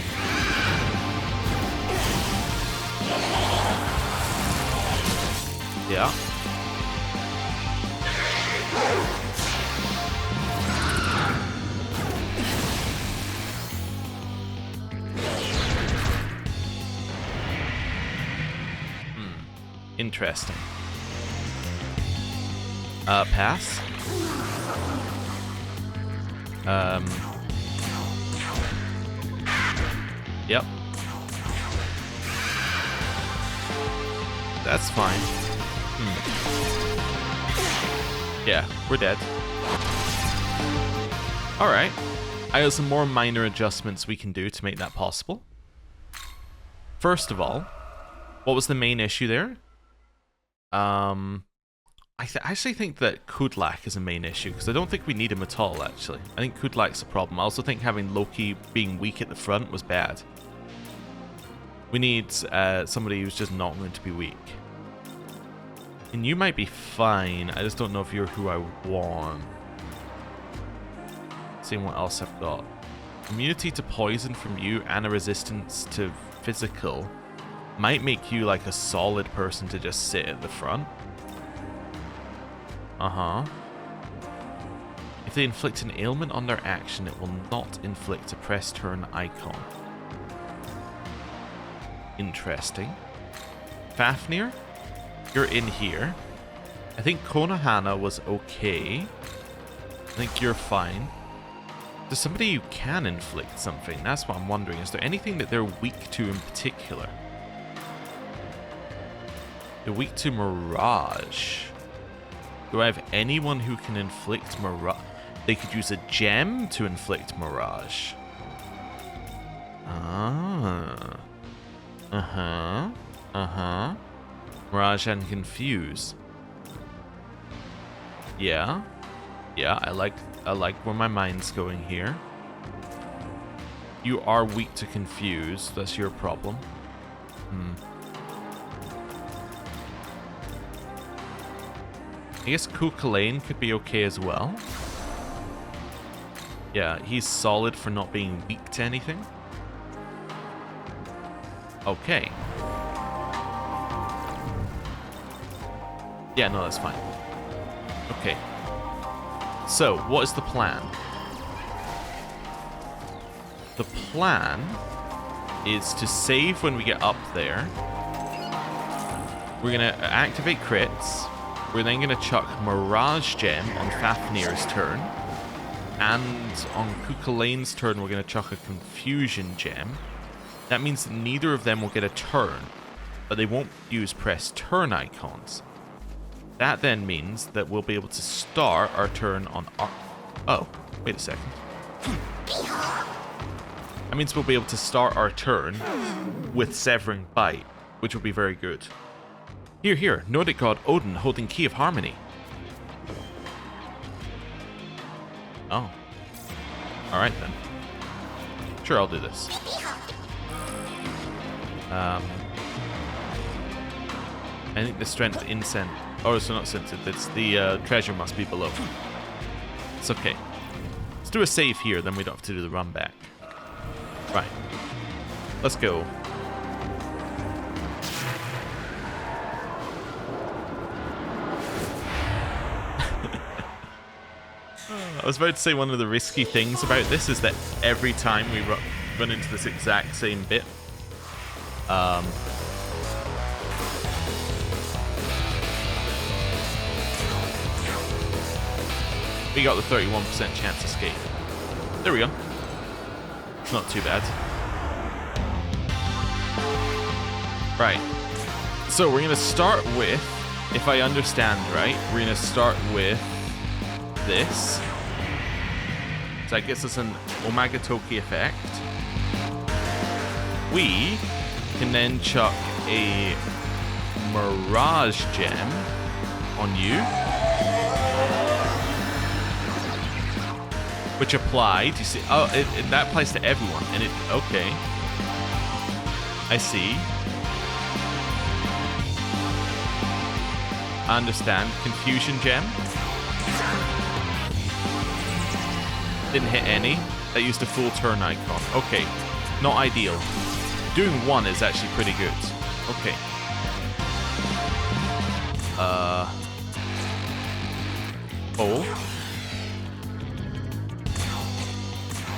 Yeah. Interesting. Pass. Yep. That's fine. Yeah, we're dead. Alright. I got some more minor adjustments we can do to make that possible. First of all, what was the main issue there? I actually think that Kudlak is a main issue, because I don't think we need him at all, actually. I think Kudlak's a problem. I also think having Loki being weak at the front was bad. We need somebody who's just not going to be weak. And you might be fine, I just don't know if you're who I want. Seeing what else I've got. Immunity to poison from you and a resistance to physical might make you like a solid person to just sit at the front. Uh-huh. If they inflict an ailment on their action, it will not inflict a press turn icon. Interesting. Fafnir, you're in here. I think Konohana was okay. I think you're fine. There's somebody who can inflict something. That's what I'm wondering. Is there anything that they're weak to in particular? They're weak to Mirage. Do I have anyone who can inflict Mirage? They could use a gem to inflict Mirage. Ah. Uh-huh. Uh-huh. Mirage and Confuse. Yeah. Yeah, I like where my mind's going here. You are weak to Confuse. That's your problem. I guess Kukulane could be okay as well. Yeah, he's solid for not being weak to anything. Okay. Yeah, no, that's fine. Okay. So, what is the plan? The plan is to save when we get up there. We're going to activate crits. We're then going to chuck Mirage Gem on Fafnir's turn. And on Kukulane's turn, we're going to chuck a Confusion Gem. That means that neither of them will get a turn, but they won't use press turn icons. That then means that we'll be able to start our turn on our... Oh, wait a second. That means we'll be able to start our turn with Severing Bite, which will be very good. Here, Nordic god Odin holding Key of Harmony. Oh. Alright then. Sure, I'll do this. I think the strength incense... Oh, it's not scented. It's the treasure must be below. It's okay. Let's do a save here, then we don't have to do the run back. Right. Let's go. I was about to say one of the risky things about this is that every time we run into this exact same bit, we got the 31% chance escape. There we go. Not too bad. Right. So we're going to start with, if I understand right, we're going to start with this. So that gives us an Omagatoki effect. We can then chuck a Mirage Gem on you, which applied. You see? Oh, that applies to everyone. And it. Okay. I see. I understand. Confusion Gem. Didn't hit any. That used a full turn icon. Okay. Not ideal. Doing one is actually pretty good. Okay. Oh.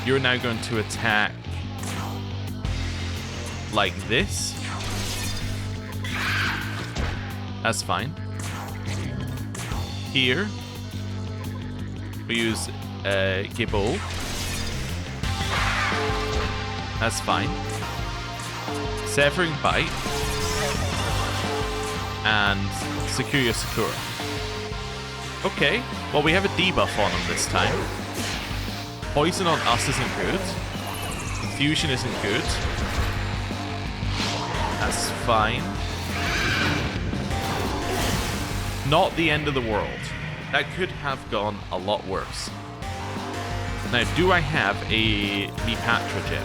You're now going to attack like this. That's fine. Here, we use Gibble. That's fine. Severing Bite. And Secure Sakura. Okay, well we have a debuff on him this time. Poison on us isn't good. Confusion isn't good. That's fine. Not the end of the world. That could have gone a lot worse. Now, do I have a Mipatra gem?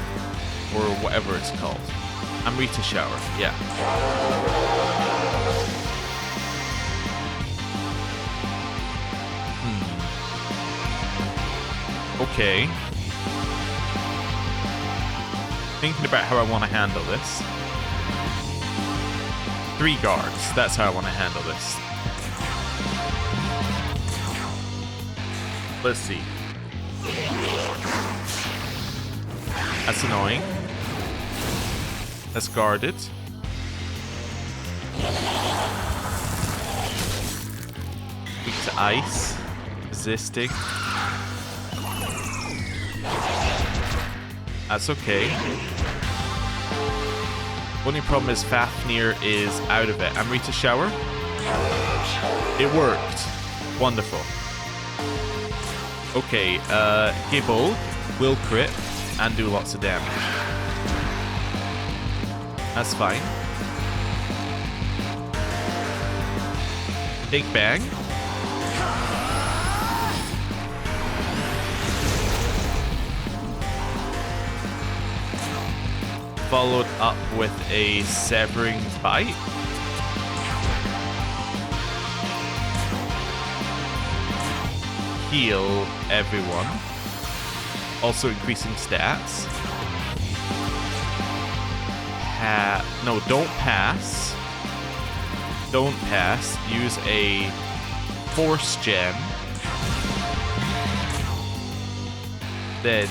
Or whatever it's called. Amrita Shower, yeah. Okay. Thinking about how I want to handle this. 3 guards, that's how I want to handle this. Let's see. That's annoying. That's guarded. Weak to ice. Resisting. That's okay. Only problem is Fafnir is out of it. Amrita Shower. It worked. Wonderful. Okay, Gibble will crit and do lots of damage. That's fine. Big Bang. Followed up with a Severing Bite. Heal everyone. Also increasing stats. No, don't pass. Don't pass. Use a Force Gem. Then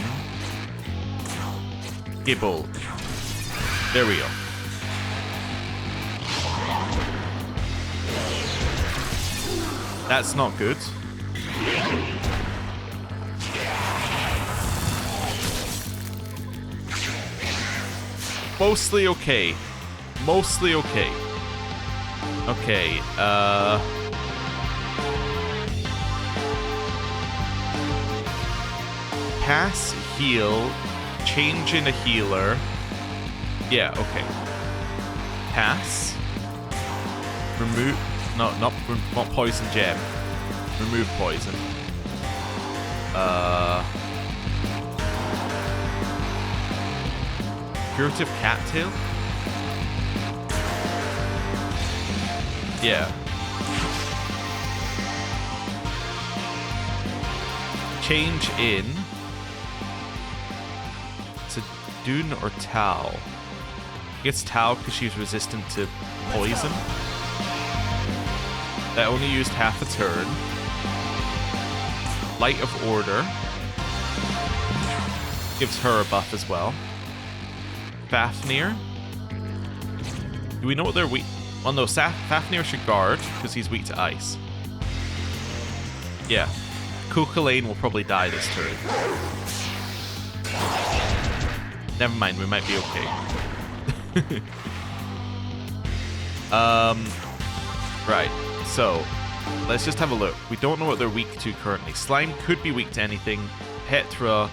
Gibble. There we go. That's not good. Mostly okay. Mostly okay. Okay, pass, heal, change in a healer. Yeah, okay. Pass. Remove... No, not poison gem. Remove poison. Curative cattail? Yeah. Change in to Dune or Tau. I guess Tau because she's resistant to poison. That only used half a turn. Light of Order gives her a buff as well. Fafnir. Do we know what they're weak? Well, no, Fafnir should guard because he's weak to ice. Yeah. Kukulane will probably die this turn. Never mind, we might be okay. Right, so let's just have a look. We don't know what they're weak to currently. Slime could be weak to anything. Petra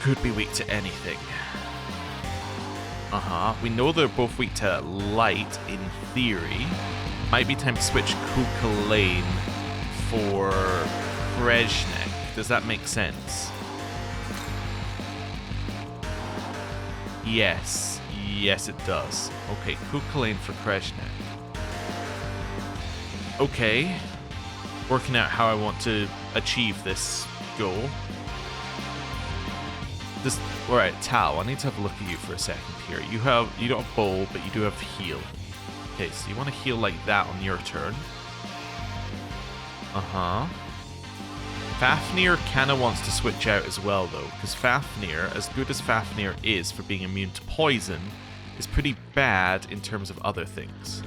could be weak to anything. We know they're both weak to light in theory. Might be time to switch Kukulane for Krezhnik. Does that make sense? Yes. Yes, it does. Okay, Kukulane for Krezhnik. Okay. Working out how I want to achieve this goal. Alright, Tau, I need to have a look at you for a second here. You don't have bowl, but you do have heal. Okay, so you want to heal like that on your turn. Fafnir kinda wants to switch out as well though, because Fafnir, as good as Fafnir is for being immune to poison, is pretty bad in terms of other things.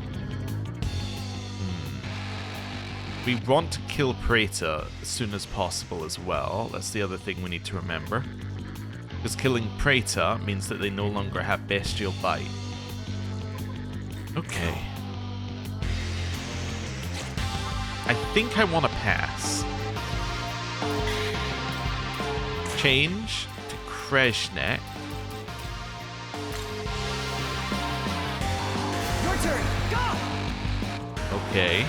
We want to kill Preta as soon as possible as well. That's the other thing we need to remember. Because killing Preta means that they no longer have Bestial Bite. Okay. I think I want to pass. Change to Krezhnik. Your turn, go! Okay.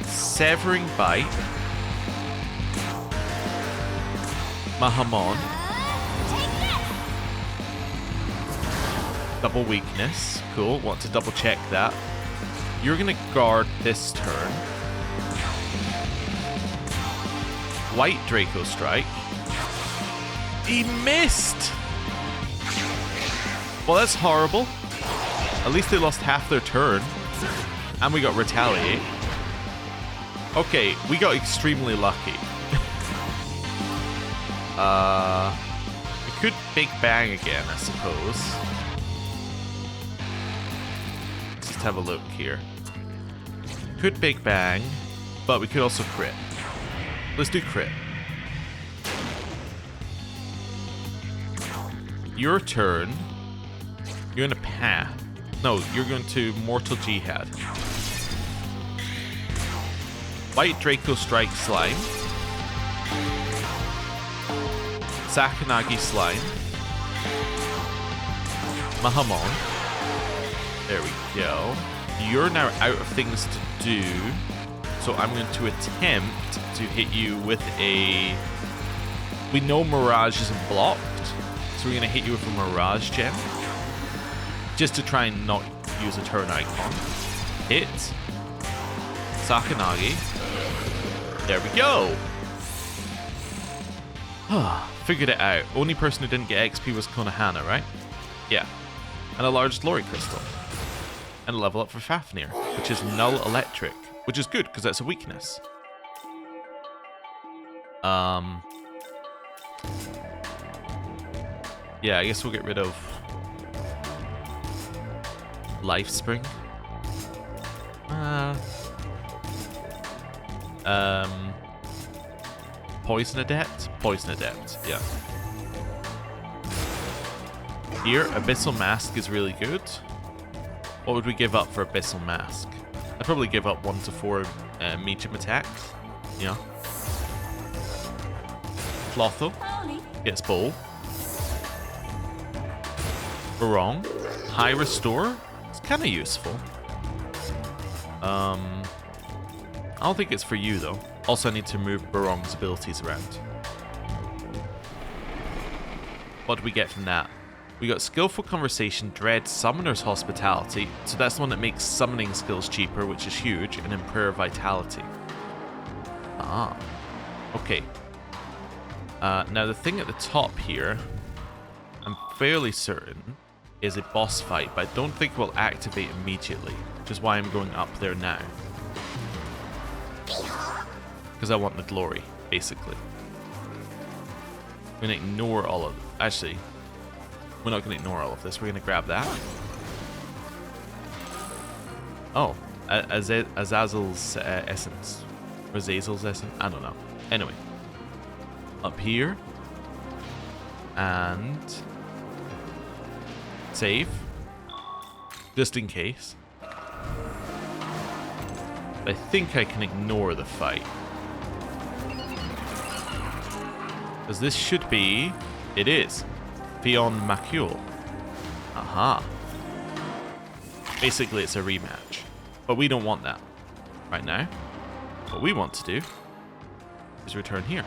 Severing Bite. Mahamon. Double weakness. Cool. Want to double check that. You're going to guard this turn. White Draco Strike. He missed! Well, that's horrible. At least they lost half their turn. And we got Retaliate. Okay, we got extremely lucky. We could Big Bang again, I suppose. Let's just have a look here. Could Big Bang, but we could also crit. Let's do crit. Your turn. You're going to path. No, you're going to Mortal Jihad. White Draco Strike Slime. Sakanagi Slime. Mahamon. There we go. You're now out of things to do, so I'm going to attempt to hit you with a... We know Mirage isn't blocked, so we're going to hit you with a Mirage Gem. Just to try and not use a turn icon. Hit. Sakanagi. There we go. Figured it out. Only person who didn't get XP was Konohana, right? Yeah. And a large Glory Crystal. And a level up for Fafnir, which is Null Electric, which is good because that's a weakness. Yeah, I guess we'll get rid of Life Spring. Poison Adept? Poison Adept, yeah. Here, Abyssal Mask is really good. What would we give up for Abyssal Mask? I'd probably give up 1 to 4 medium attacks. Yeah. Clotho gets Bowl. Barong. High Restore. It's kind of useful. I don't think it's for you, though. Also, I need to move Barong's abilities around. What do we get from that? We got Skillful Conversation, Dread, Summoner's Hospitality. So that's the one that makes summoning skills cheaper, which is huge, and then Prayer Vitality. Ah. Okay. Now, the thing at the top here, I'm fairly certain, is a boss fight, but I don't think it will activate immediately, which is why I'm going up there now. Because I want the glory, basically. I'm going to ignore all of... Actually, we're not going to ignore all of this. We're going to grab that. Oh, Azazel's essence. Or Azazel's essence? I don't know. Anyway. Up here. And... save. Just in case. I think I can ignore the fight. Because this should be... It is. Fion Macule. Aha. Basically, it's a rematch. But we don't want that right now. What we want to do is return here.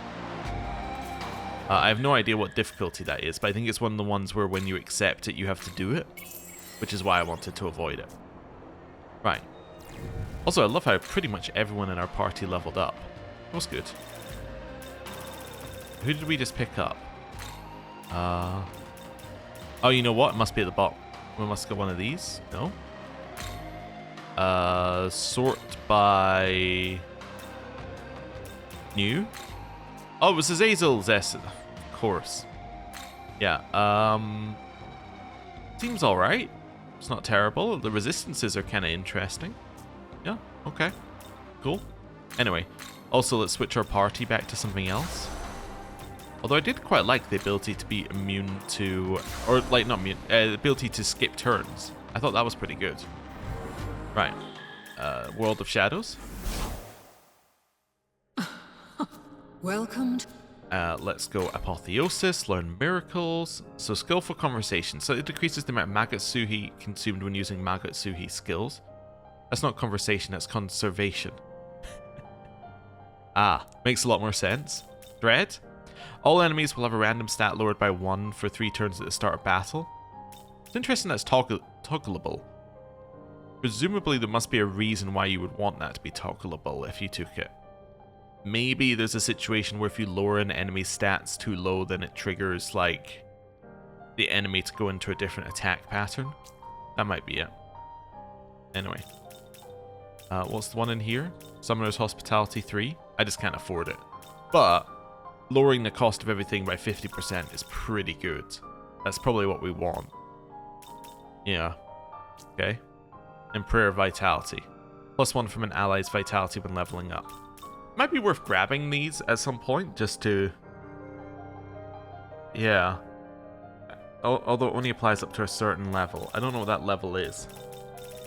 I have no idea what difficulty that is, but I think it's one of the ones where when you accept it, you have to do it. Which is why I wanted to avoid it. Right. Also, I love how pretty much everyone in our party leveled up. That was good. Who did we just pick up? Oh, you know what? It must be at the bottom. We must get one of these. No? Sort by... new? Oh, it was Azazel's essence. Of course. Yeah, seems alright. It's not terrible. The resistances are kind of interesting. Yeah, okay. Cool. Anyway, also let's switch our party back to something else. Although I did quite like the ability to be immune to... or, like, not immune. The ability to skip turns. I thought that was pretty good. Right. World of Shadows. Welcome. Let's go Apotheosis, learn miracles. So skillful conversation. So it decreases the amount of Magatsuhi consumed when using Magatsuhi skills. That's not conversation, that's conservation. Ah, makes a lot more sense. Dread. All enemies will have a random stat lowered by 1 for 3 turns at the start of battle. It's interesting that's toggleable. Presumably there must be a reason why you would want that to be toggleable if you took it. Maybe there's a situation where if you lower an enemy's stats too low, then it triggers, like, the enemy to go into a different attack pattern. That might be it. Anyway. What's the one in here? Summoner's Hospitality 3. I just can't afford it. But lowering the cost of everything by 50% is pretty good. That's probably what we want. Yeah. Okay. And Prayer Vitality. +1 from an ally's vitality when leveling up. Might be worth grabbing these at some point, just to... yeah. Although it only applies up to a certain level. I don't know what that level is.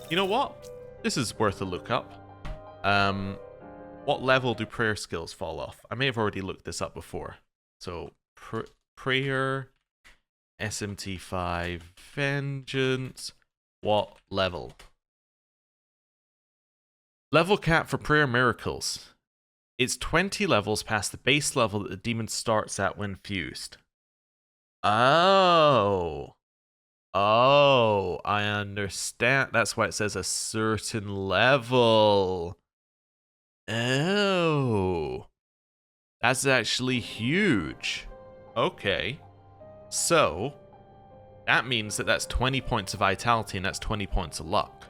You know what? This is worth a look up. What level do prayer skills fall off? I may have already looked this up before. So, prayer, SMT5, vengeance. What level? Level cap for prayer miracles. It's 20 levels past the base level that the demon starts at when fused. Oh. Oh, I understand. That's why it says a certain level. Oh. That's actually huge. Okay. So, that means that that's 20 points of vitality and that's 20 points of luck.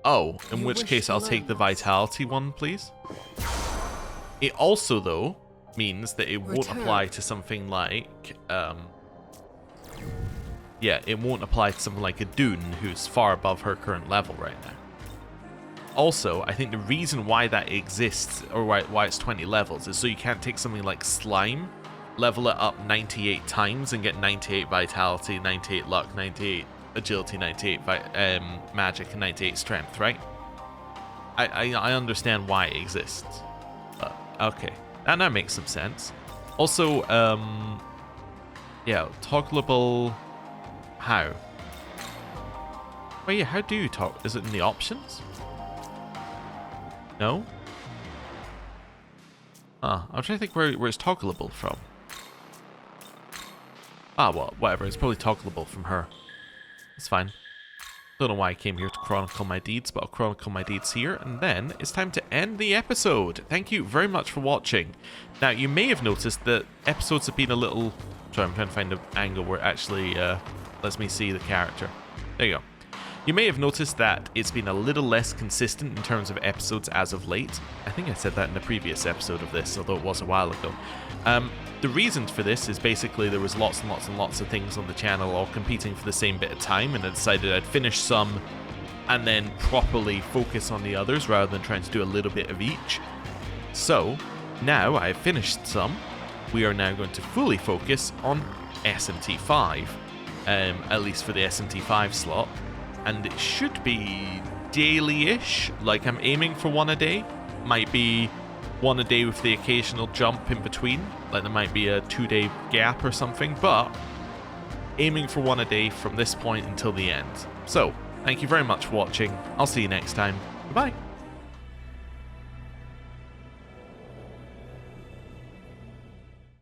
Oh, in which case I'll take the vitality one, please. It also, though, means that it won't apply to something like, yeah, it won't apply to something like a Dune, who's far above her current level right now. Also, I think the reason why that exists, or why it's 20 levels, is so you can't take something like Slime, level it up 98 times and get 98 vitality, 98 luck, 98 agility, 98 magic, and 98 strength, right? I understand why it exists. But, okay. That now makes some sense. Also, yeah, toggleable. How? Wait, how do you talk? Is it in the options? No? I'm trying to think where it's toggleable from. Well, whatever. It's probably toggleable from her. It's fine. Don't know why I came here to chronicle my deeds, but I'll chronicle my deeds here, and then it's time to end the episode. Thank you very much for watching. Now, you may have noticed that episodes have been a little... Sorry, I'm trying to find an angle where it actually lets me see the character. There you go. You may have noticed that it's been a little less consistent in terms of episodes as of late. I think I said that in the previous episode of this, although it was a while ago. The reason for this is basically there was lots and lots and lots of things on the channel all competing for the same bit of time, and I decided I'd finish some and then properly focus on the others rather than trying to do a little bit of each. So, now I've finished some, we are now going to fully focus on SMT5, at least for the SMT5 slot, and it should be daily-ish, like I'm aiming for one a day, might be one a day with the occasional jump in between, like there might be a 2-day gap or something, but aiming for one a day from this point until the end. So, thank you very much for watching, I'll see you next time, bye-bye.